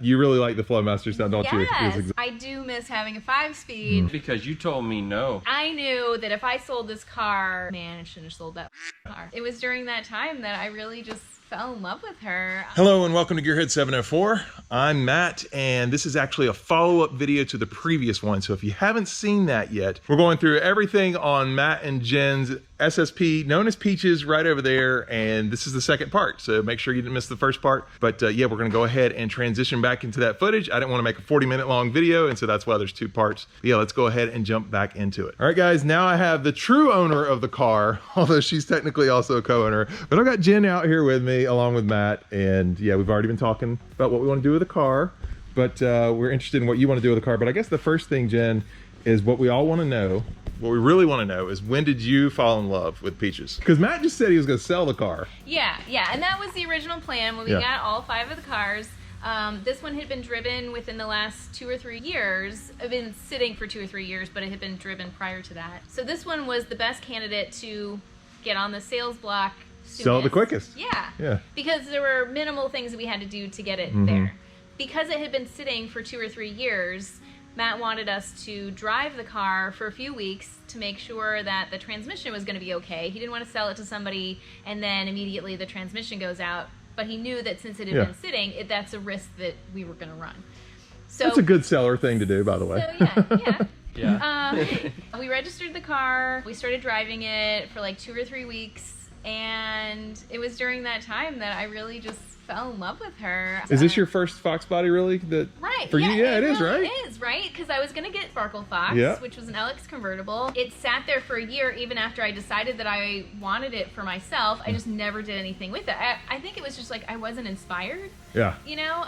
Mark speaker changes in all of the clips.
Speaker 1: You really like the Flowmaster sound, don't you?
Speaker 2: Yes, I do miss having a 5-speed.
Speaker 3: Because you told me no.
Speaker 2: I knew that if I sold this car, man, I shouldn't have sold that car. It was during that time that I really just fell in love with her.
Speaker 1: Hello and welcome to Gearhead 704. I'm Matt, and this is actually a follow-up video to the previous one. So if you haven't seen that yet, we're going through everything on Matt and Jenn's SSP, known as Peaches, right over there, and this is the second part. So make sure you didn't miss the first part. But yeah, we're gonna go ahead and transition back into that footage. I didn't want to make a 40-minute long video, and so that's why there's two parts. But yeah, let's go ahead and jump back into it. All right, guys, now I have the true owner of the car, although she's technically also a co-owner. But I've got Jenn out here with me, along with Matt, and yeah, we've already been talking about what we want to do with the car, but we're interested in what you want to do with the car. But I guess the first thing, Jenn, is what we all want to know. What we really want to know is, when did you fall in love with Peaches? Because Matt just said he was going to sell the car.
Speaker 2: Yeah, and that was the original plan when we got all 5 of the cars. This one had been driven within the last 2 or 3 years. I've been sitting for 2 or 3 years, but it had been driven prior to that. So this one was the best candidate to get on the sales block soonest.
Speaker 1: Sell it the quickest.
Speaker 2: Yeah. Because there were minimal things that we had to do to get it there. Because it had been sitting for 2 or 3 years, Matt wanted us to drive the car for a few weeks to make sure that the transmission was going to be okay. He didn't want to sell it to somebody and then immediately the transmission goes out. But he knew that since it had been sitting, that's a risk that we were going to run. So
Speaker 1: that's a good seller thing to do, by the way.
Speaker 2: So
Speaker 3: Yeah.
Speaker 2: We registered the car. We started driving it for like 2 or 3 weeks. And it was during that time that I really just fell in love with her.
Speaker 1: Is this your first FoxBody, really?
Speaker 2: Right.
Speaker 1: For you? Yeah, it is, right?
Speaker 2: It is, right? Because I was going to get Sparkle Fox, which was an LX convertible. It sat there for a year, even after I decided that I wanted it for myself. I just never did anything with it. I think it was just like I wasn't inspired. Yeah. You know?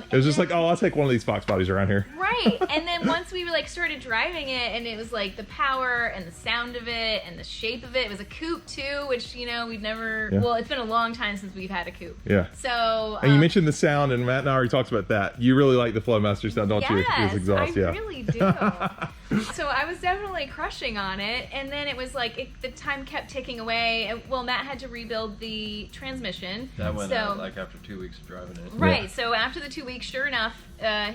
Speaker 1: It was just like, oh, I'll take one of these FoxBodies around here.
Speaker 2: Right. And then once we like started driving it, and it was like the power and the sound of it and the shape of it. It was a coupe too, which, you know, we've never, well, it's been a long time since we've had a coupe. Yeah. So,
Speaker 1: and you mentioned the sound, and Matt and I already talked about that. You really like the Flowmaster sound, don't you?
Speaker 2: Yes,
Speaker 1: His exhaust,
Speaker 2: I really do. So I was definitely crushing on it, and then it was like the time kept ticking away. And, well, Matt had to rebuild the transmission.
Speaker 3: That went out like after 2 weeks of driving it.
Speaker 2: Right. So after the 2 weeks, sure enough,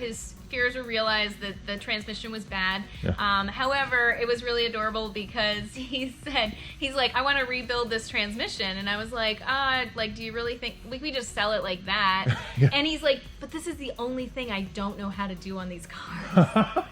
Speaker 2: his fears were realized that the transmission was bad. However, it was really adorable because he's like, I want to rebuild this transmission, and I was like, do you really think we just sell it like that? And he's like, but this is the only thing I don't know how to do on these cars.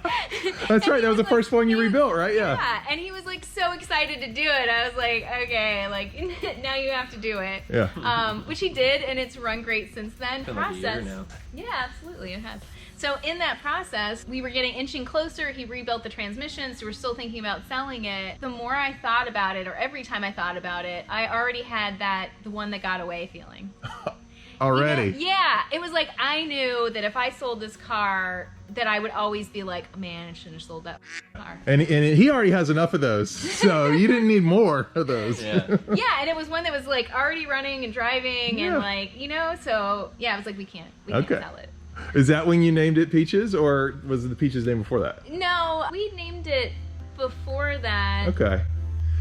Speaker 1: That's right. That was the first one you rebuilt, right?
Speaker 2: Yeah. And he was like so excited to do it. I was like, okay, like now you have to do it. Yeah. Which he did, and it's run great since then.
Speaker 3: Been like a year now.
Speaker 2: Yeah, absolutely, it has. So in that process, we were getting inching closer. He rebuilt the transmission, so we're still thinking about selling it. The more I thought about it, or every time I thought about it, I already had the one that got away feeling.
Speaker 1: Already?
Speaker 2: You know? Yeah. It was like, I knew that if I sold this car, that I would always be like, man, I shouldn't have sold that car.
Speaker 1: And he already has enough of those, so you didn't need more of those.
Speaker 2: Yeah, and it was one that was like already running and driving and like, you know, so yeah, I was like, we can't sell it.
Speaker 1: Is that when you named it Peaches, or was it the Peaches name before that?
Speaker 2: No, we named it before that.
Speaker 1: Okay.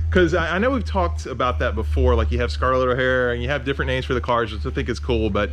Speaker 1: Because I know we've talked about that before, like you have Scarlet O'Hara and you have different names for the cars, which I think is cool, but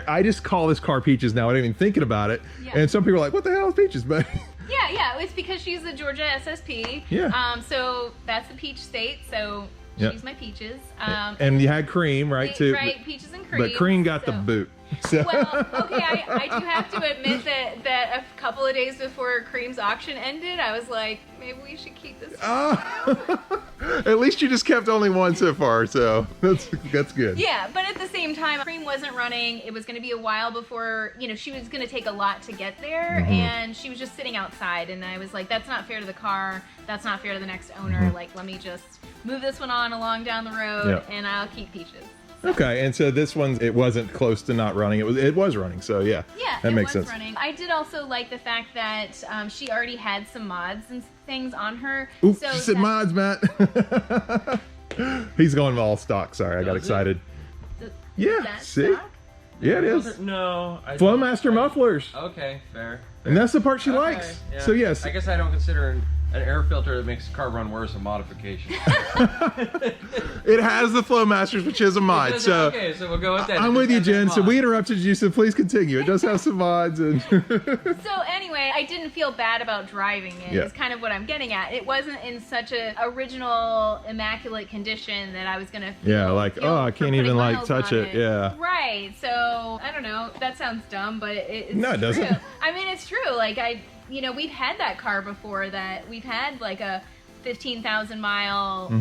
Speaker 1: I just call this car Peaches now. I didn't even thinking about it. And some people are like, what the hell is Peaches? But
Speaker 2: yeah, it's because she's the Georgia SSP. Yeah. So that's the peach state, so she's my Peaches.
Speaker 1: And you had Cream, right, too?
Speaker 2: Right, Peaches and Cream.
Speaker 1: But Cream got the boot. So.
Speaker 2: Well, okay, I do have to admit that a couple of days before Cream's auction ended, I was like, maybe we should keep this.
Speaker 1: At least you just kept only one so far, so that's good.
Speaker 2: Yeah, but at the same time, Cream wasn't running. It was going to be a while before, you know, she was going to take a lot to get there, and she was just sitting outside, and I was like, that's not fair to the car. That's not fair to the next owner. Like, let me just move this one on along down the road, and I'll keep Peaches.
Speaker 1: Okay, and so this one, it wasn't close to not running. It was running, so yeah.
Speaker 2: Yeah,
Speaker 1: that makes sense.
Speaker 2: Running. I did also like the fact that she already had some mods and things on her.
Speaker 1: Oops, so she said mods, Matt. He's going all stock. Sorry, I got excited. Yeah, see? Stock? Yeah, it is.
Speaker 3: No.
Speaker 1: Flowmaster mufflers.
Speaker 3: Okay, fair.
Speaker 1: And that's the part she likes.
Speaker 3: Yeah.
Speaker 1: So yes.
Speaker 3: I guess I don't consider An air filter that makes the car run worse, a modification.
Speaker 1: It has the Flowmasters, which is a mod. So
Speaker 3: okay, so we'll go with that.
Speaker 1: I'm with you, Jen. So we interrupted you, so please continue. It does have some mods. And
Speaker 2: So anyway, I didn't feel bad about driving it.
Speaker 1: Yeah.
Speaker 2: Is kind of what I'm getting at. It wasn't in such a original, immaculate condition that I was gonna feel,
Speaker 1: yeah, like,
Speaker 2: feel
Speaker 1: oh, I
Speaker 2: for
Speaker 1: can't
Speaker 2: putting
Speaker 1: even like
Speaker 2: miles
Speaker 1: touch
Speaker 2: on
Speaker 1: it. Yeah.
Speaker 2: Right. So I don't know. That sounds dumb, but it's
Speaker 1: No, it
Speaker 2: true.
Speaker 1: doesn't.
Speaker 2: I mean, it's true. Like we've had that car before. That we've had like a 15,000 mile,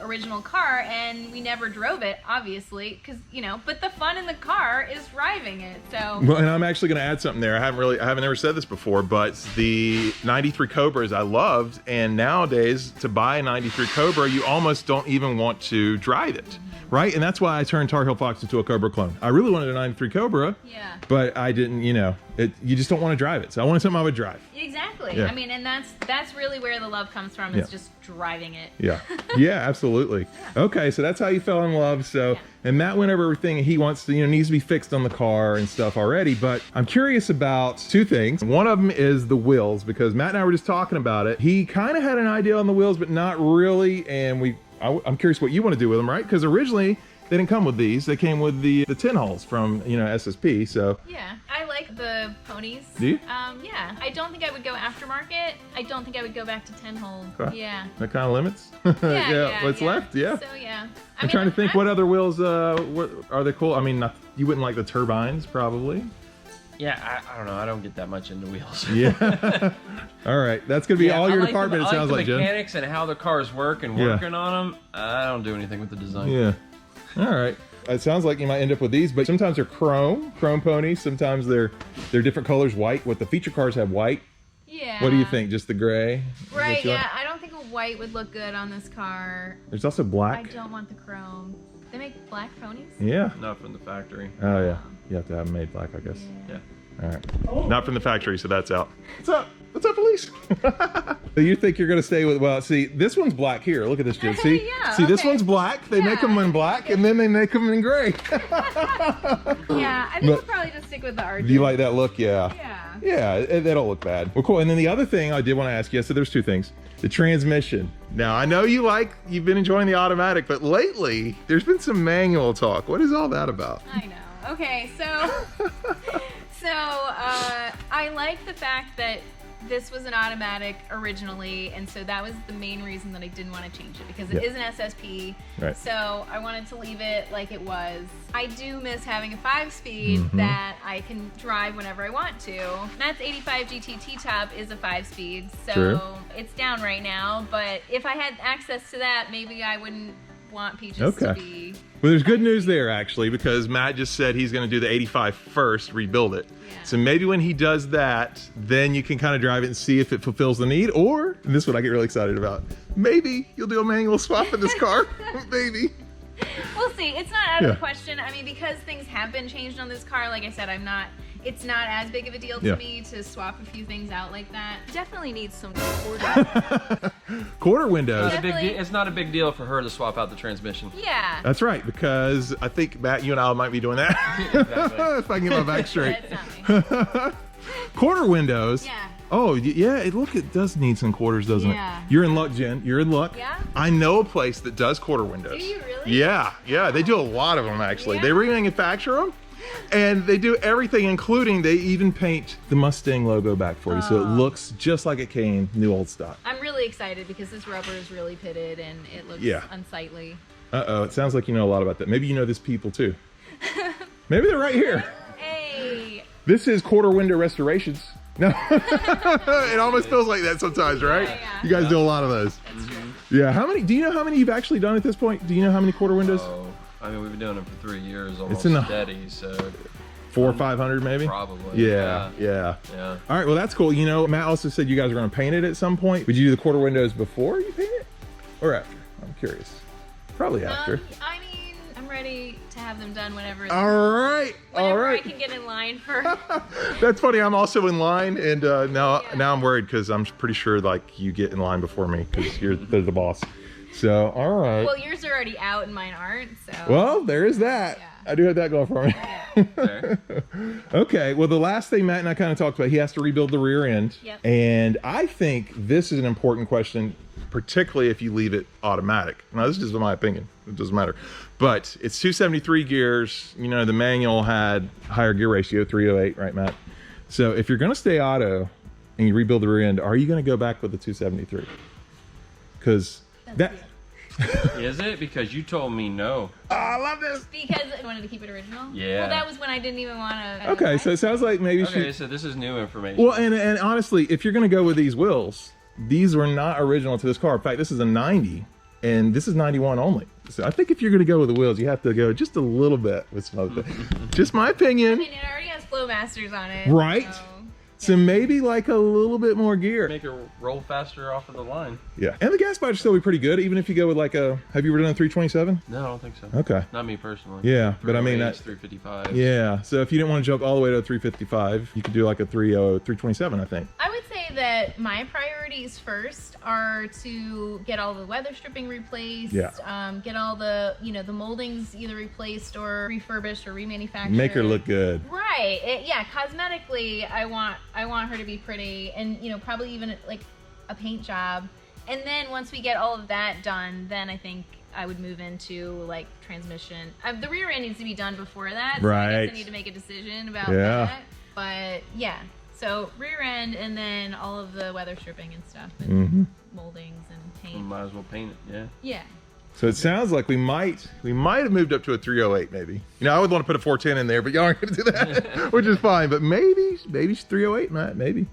Speaker 2: original car, and we never drove it, obviously, because but the fun in the car is driving it. So
Speaker 1: Well, and I'm actually going to add something there. I haven't ever said this before, but the 93 Cobras I loved, and nowadays to buy a 93 Cobra, you almost don't even want to drive it. Right? And that's why I turned Tar Heel Fox into a Cobra clone. I really wanted a 93 Cobra,
Speaker 2: yeah.
Speaker 1: but I didn't, you just don't want to drive it. So I wanted something I would drive.
Speaker 2: Exactly.
Speaker 1: Yeah.
Speaker 2: I mean, and that's really where the love comes from, is just driving it.
Speaker 1: Yeah. Yeah, absolutely. Yeah. Okay, so that's how you fell in love. So, and Matt went over everything he wants to, needs to be fixed on the car and stuff already. But I'm curious about two things. One of them is the wheels, because Matt and I were just talking about it. He kind of had an idea on the wheels, but not really. And I'm curious what you want to do with them, right? Because originally they didn't come with these. They came with the 10 holes from, SSP. So
Speaker 2: yeah, I like the ponies.
Speaker 1: Do you?
Speaker 2: Yeah. I don't think I would go aftermarket. I don't think I would go back to 10 holes.
Speaker 1: Okay.
Speaker 2: Yeah.
Speaker 1: That kind of limits.
Speaker 2: Yeah.
Speaker 1: What's left? Yeah.
Speaker 2: So yeah.
Speaker 1: I'm trying to think what other wheels what are they cool? I mean, you wouldn't like the turbines, probably.
Speaker 3: Yeah, I don't know. I don't get that much into wheels.
Speaker 1: Yeah. All right. That's going to be all your department, it sounds like,
Speaker 3: the
Speaker 1: Jen.
Speaker 3: mechanics and how the cars work and working on them. I don't do anything with the design.
Speaker 1: Yeah. All right. It sounds like you might end up with these, but sometimes they're chrome ponies. Sometimes they're different colors, white. What the feature cars have white.
Speaker 2: Yeah.
Speaker 1: What do you think? Just the gray?
Speaker 2: Right, yeah. I don't think a white would look good on this car.
Speaker 1: There's also black.
Speaker 2: I don't want the chrome. They make black ponies?
Speaker 1: Yeah.
Speaker 3: Not from the factory.
Speaker 1: Oh, yeah. You have to have them made black, I guess.
Speaker 3: Yeah.
Speaker 1: All right. Not from the factory, so that's out. What's up? What's up, Elise? So you think you're going to stay with, well, see, this one's black here. Look at this, Jen. See?
Speaker 2: Yeah,
Speaker 1: See, this
Speaker 2: okay.
Speaker 1: one's black. They make them in black, and then they make them in gray.
Speaker 2: Yeah, I think we'll probably just stick with the RJ.
Speaker 1: Do you like that look? Yeah.
Speaker 2: Yeah.
Speaker 1: Yeah, they don't look bad. Well, cool. And then the other thing I did want to ask you, so there's two things. The transmission. Now, I know you've been enjoying the automatic, but lately, there's been some manual talk. What is all that about?
Speaker 2: I know. Okay, so I like the fact that this was an automatic originally, and so that was the main reason that I didn't want to change it, because it is an SSP.
Speaker 1: Right.
Speaker 2: So I wanted to leave it like it was. I do miss having a 5-speed that I can drive whenever I want to. Matt's 85 GT T-Top is a 5-speed, so
Speaker 1: True.
Speaker 2: it's down right now, but if I had access to that, maybe I wouldn't want Peaches to be...
Speaker 1: Well, there's good news there, actually, because Matt just said he's going to do the 85 first, rebuild it.
Speaker 2: Yeah.
Speaker 1: So maybe when he does that, then you can kind of drive it and see if it fulfills the need. Or, and this is what I get really excited about, maybe you'll do a manual swap in this car. Maybe.
Speaker 2: We'll see. It's not out of the question. I mean, because things have been changed on this car, like I said, it's not as big of a deal to me to swap a few things out like that. Definitely needs some quarter.
Speaker 1: Quarter windows.
Speaker 3: It's not a big deal for her to swap out the transmission.
Speaker 2: Yeah.
Speaker 1: That's right, because I think, Matt, you and I might be doing that.
Speaker 3: Exactly.
Speaker 1: If I can get my back straight.
Speaker 2: That's not me.
Speaker 1: Quarter windows.
Speaker 2: Yeah.
Speaker 1: Oh, yeah, it does need some quarters, doesn't
Speaker 2: Yeah.
Speaker 1: it? You're in luck, Jen. You're in luck.
Speaker 2: Yeah?
Speaker 1: I know a place that does quarter windows.
Speaker 2: Do you really?
Speaker 1: Yeah. They do a lot of them, actually.
Speaker 2: Yeah.
Speaker 1: They remanufacture them, and they do everything, including they even paint the Mustang logo back for you, so it looks just like it came new old stock.
Speaker 2: I'm really excited because this rubber is really pitted and it looks unsightly.
Speaker 1: Uh-oh, it sounds like you know a lot about that. Maybe you know these people, too. Maybe they're right here.
Speaker 2: Hey.
Speaker 1: This is Quarter Window Restorations. No, it almost feels like that sometimes, right?
Speaker 2: Yeah.
Speaker 1: You guys do a lot of those.
Speaker 2: That's true.
Speaker 1: Yeah, do you know how many you've actually done at this point? Do you know how many quarter windows?
Speaker 3: Oh, I mean, we've been doing it for 3 years, almost
Speaker 1: It's in the-
Speaker 3: steady, so
Speaker 1: 400 or 500 maybe?
Speaker 3: probably.
Speaker 1: Yeah.
Speaker 3: Yeah.
Speaker 1: All right, well, that's cool. You know, Matt also said you guys are going to paint it at some point. Would you do the quarter windows before you paint it? Or after? I'm curious. Probably after.
Speaker 2: I mean, I'm ready to have them done whenever.
Speaker 1: All right.
Speaker 2: Whenever I can get in line for.
Speaker 1: That's funny. I'm also in line, and now I'm worried because I'm pretty sure like you get in line before me because they're the boss. So, all right.
Speaker 2: Well, yours are already out and mine aren't, so.
Speaker 1: Well, there is that.
Speaker 2: Yeah.
Speaker 1: I do have that going for me.
Speaker 3: Fair.
Speaker 1: Okay, well, the last thing Matt and I kind of talked about, he has to rebuild the rear end.
Speaker 2: Yep.
Speaker 1: And I think this is an important question, particularly if you leave it automatic. Now, this is just my opinion. It doesn't matter. But it's 273 gears. You know, the manual had higher gear ratio, 308, right, Matt? So if you're going to stay auto and you rebuild the rear end, are you going to go back with the 273? Because that...
Speaker 3: Is it? Because you told me no.
Speaker 1: Oh, I love this.
Speaker 2: Because I wanted to keep it original?
Speaker 3: Yeah.
Speaker 2: Well, that was when I didn't even want to.
Speaker 1: Okay, so it sounds like maybe
Speaker 3: Okay,
Speaker 1: she...
Speaker 3: so this is new information.
Speaker 1: Well, and honestly, if you're going to go with these wheels, these were not original to this car. In fact, this is a 90, and this is 91 only. So I think if you're going to go with the wheels, you have to go just a little bit with some other things. Just my
Speaker 2: I
Speaker 1: opinion.
Speaker 2: mean, it already has Flowmasters on it.
Speaker 1: Right. So maybe like a little bit more gear.
Speaker 3: Make it roll faster off of the line.
Speaker 1: Yeah. And the gas mileage still be pretty good, even if you go with like a, have you ever done a 327?
Speaker 3: No, I don't think so.
Speaker 1: Okay.
Speaker 3: Not me personally.
Speaker 1: Yeah, but I mean,
Speaker 3: 355.
Speaker 1: Yeah. So if you didn't want to jump all the way to a 355, you could do like a 327, I think.
Speaker 2: I would say that my priorities first are to get all the weather stripping replaced.
Speaker 1: Yeah.
Speaker 2: Get all the, you know, the moldings either replaced or refurbished or remanufactured.
Speaker 1: Make her look good.
Speaker 2: Right. Yeah. Cosmetically, I want her to be pretty, and you know, probably even like a paint job. And then once we get all of that done, then I think I would move into like transmission. The rear end needs to be done before that. So
Speaker 1: Right.
Speaker 2: I guess I need to make a decision about that. But yeah. So rear end, and then all of the weather stripping and stuff, and moldings and paint.
Speaker 3: Might as well paint it, yeah.
Speaker 2: Yeah.
Speaker 1: So it sounds like we might have moved up to a 308 maybe. You know, I would want to put a 410 in there, but y'all aren't going to do that, which is fine. But maybe 308, Matt. Maybe.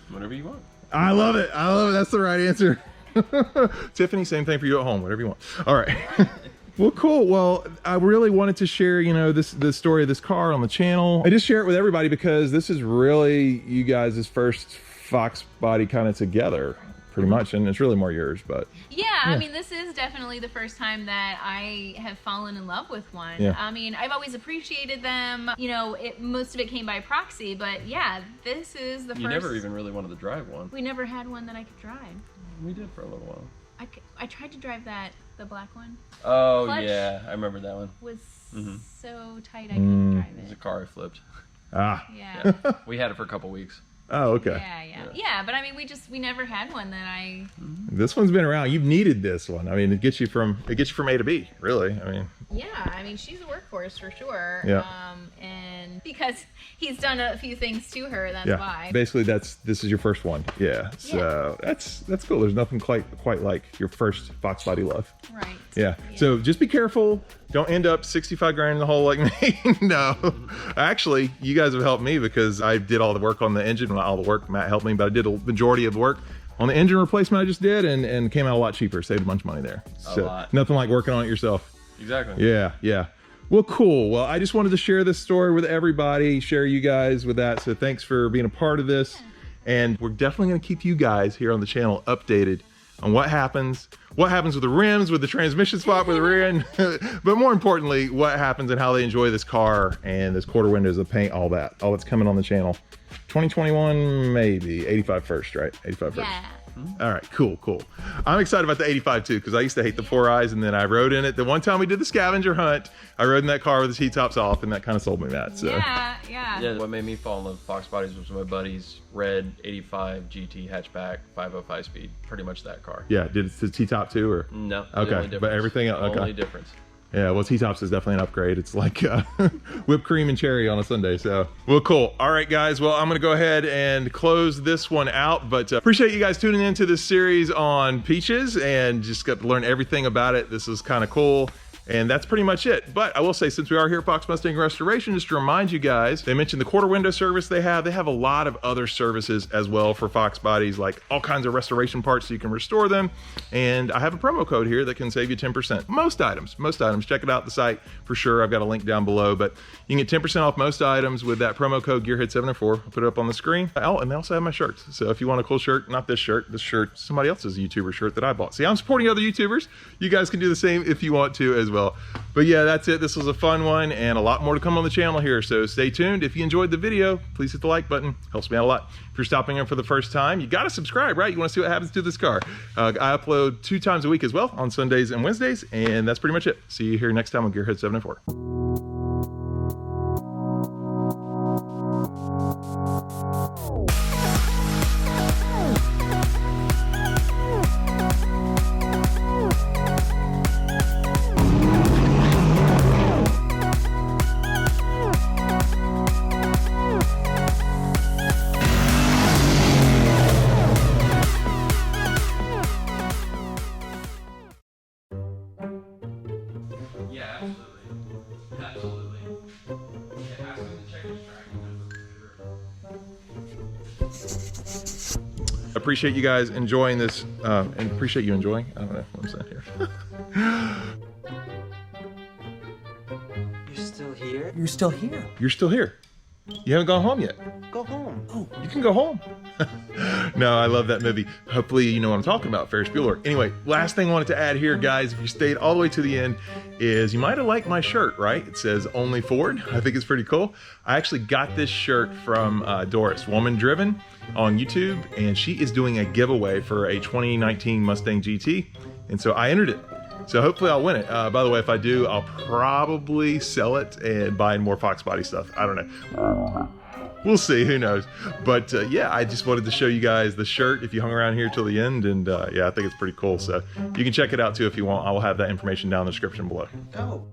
Speaker 3: Whatever you want.
Speaker 1: I love it. That's the right answer. Tiffany, same thing for you at home. Whatever you want. All right. Well, cool. Well, I really wanted to share, you know, the story of this car on the channel. I just share it with everybody because this is really you guys' first Fox body kind of together, pretty much, and it's really more yours, but
Speaker 2: Yeah, I mean, this is definitely the first time that I have fallen in love with one.
Speaker 1: Yeah.
Speaker 2: I mean, I've always appreciated them. You know, most of it came by proxy, but yeah, this is the first.
Speaker 3: You never even really wanted to drive one.
Speaker 2: We never had one that I could drive.
Speaker 3: We did for a little while.
Speaker 2: I tried to drive the black one.
Speaker 3: Oh,
Speaker 2: Clutch
Speaker 3: yeah. I remember that one.
Speaker 2: Was so tight I couldn't drive
Speaker 3: It was a
Speaker 2: it.
Speaker 3: car I flipped.
Speaker 2: Yeah.
Speaker 3: We had it for a couple weeks.
Speaker 1: Oh, okay.
Speaker 2: Yeah, but I mean, we never had one that I.
Speaker 1: This one's been around. You've needed this one. I mean, it gets you from A to B, really. I mean.
Speaker 2: Yeah, I mean, she's a workhorse for sure.
Speaker 1: Yeah.
Speaker 2: And because he's done a few things to her, that's
Speaker 1: Yeah.
Speaker 2: why.
Speaker 1: Basically, this is your first one. Yeah. So that's cool. There's nothing quite like your first Fox body love.
Speaker 2: Right.
Speaker 1: Yeah. So just be careful. Don't end up 65 grand in the hole like me. No. Actually, you guys have helped me because I did all the work on the engine. Not all the work, Matt helped me, but I did a majority of the work on the engine replacement I just did, and came out a lot cheaper. Saved a bunch of money there.
Speaker 3: A lot.
Speaker 1: Nothing like working on it yourself.
Speaker 3: Exactly.
Speaker 1: Yeah. Well, cool. Well, I just wanted to share this story with everybody, share you guys with that. So thanks for being a part of this. And we're definitely going to keep you guys here on the channel updated on what happens with the rims, with the transmission swap, with the rear end, but more importantly, what happens and how they enjoy this car and this quarter windows, the paint, all that's coming on the channel. 2021, maybe 85 first, right? 85 first.
Speaker 2: Yeah.
Speaker 1: All right, cool. I'm excited about the 85 too, because I used to hate the 4eyes, and then I rode in it. The one time we did the scavenger hunt, I rode in that car with the heat tops off, and that kind of sold me that. So.
Speaker 3: Yeah, what made me fall in love with Fox bodies was my buddy's red 85 GT hatchback 505 speed. Pretty much that car.
Speaker 1: Yeah, did it the T-top too, or?
Speaker 3: No.
Speaker 1: Okay, but everything else, okay.
Speaker 3: Only difference.
Speaker 1: Yeah, well, T-tops is definitely an upgrade. It's like whipped cream and cherry on a Sunday. So, well, cool. All right, guys. Well, I'm going to go ahead and close this one out. But appreciate you guys tuning into this series on Peaches, and just got to learn everything about it. This is kind of cool. And that's pretty much it. But I will say, since we are here at Fox Mustang Restoration, just to remind you guys, they mentioned the quarter window service they have. They have a lot of other services as well for Fox bodies, like all kinds of restoration parts so you can restore them. And I have a promo code here that can save you 10%. Most items. Check it out the site for sure. I've got a link down below, but you can get 10% off most items with that promo code Gearhead704. I'll put it up on the screen. Oh, and they also have my shirts. So if you want a cool shirt, not this shirt, somebody else's YouTuber shirt that I bought. See, I'm supporting other YouTubers. You guys can do the same if you want to as well. well. But yeah, that's it. This was a fun one and a lot more to come on the channel here. So stay tuned. If you enjoyed the video, please hit the like button. Helps me out a lot. If you're stopping in for the first time, you got to subscribe, right? You want to see what happens to this car. I upload 2 times a week as well, on Sundays and Wednesdays. And that's pretty much it. See you here next time on Gearhead 704.
Speaker 3: Yeah, absolutely. Absolutely. Yeah, ask him to check his track.
Speaker 1: Appreciate you guys enjoying this, and appreciate you enjoying. I don't know what I'm saying here.
Speaker 4: You're still here?
Speaker 5: You're still here.
Speaker 1: You're still here. You haven't gone home yet.
Speaker 4: Go home.
Speaker 5: Oh,
Speaker 1: You can go home. No, I love that movie. Hopefully you know what I'm talking about, Ferris Bueller. Anyway, last thing I wanted to add here, guys, if you stayed all the way to the end, is you might have liked my shirt, right? It says Only Ford. I think it's pretty cool. I actually got this shirt from Doris, Woman Driven, on YouTube, and she is doing a giveaway for a 2019 Mustang GT, and so I entered it. So hopefully I'll win it. By the way, if I do, I'll probably sell it and buy more FoxBody stuff. I don't know. We'll see, who knows. But yeah, I just wanted to show you guys the shirt if you hung around here till the end. And yeah, I think it's pretty cool. So you can check it out too if you want. I will have that information down in the description below.
Speaker 4: Go.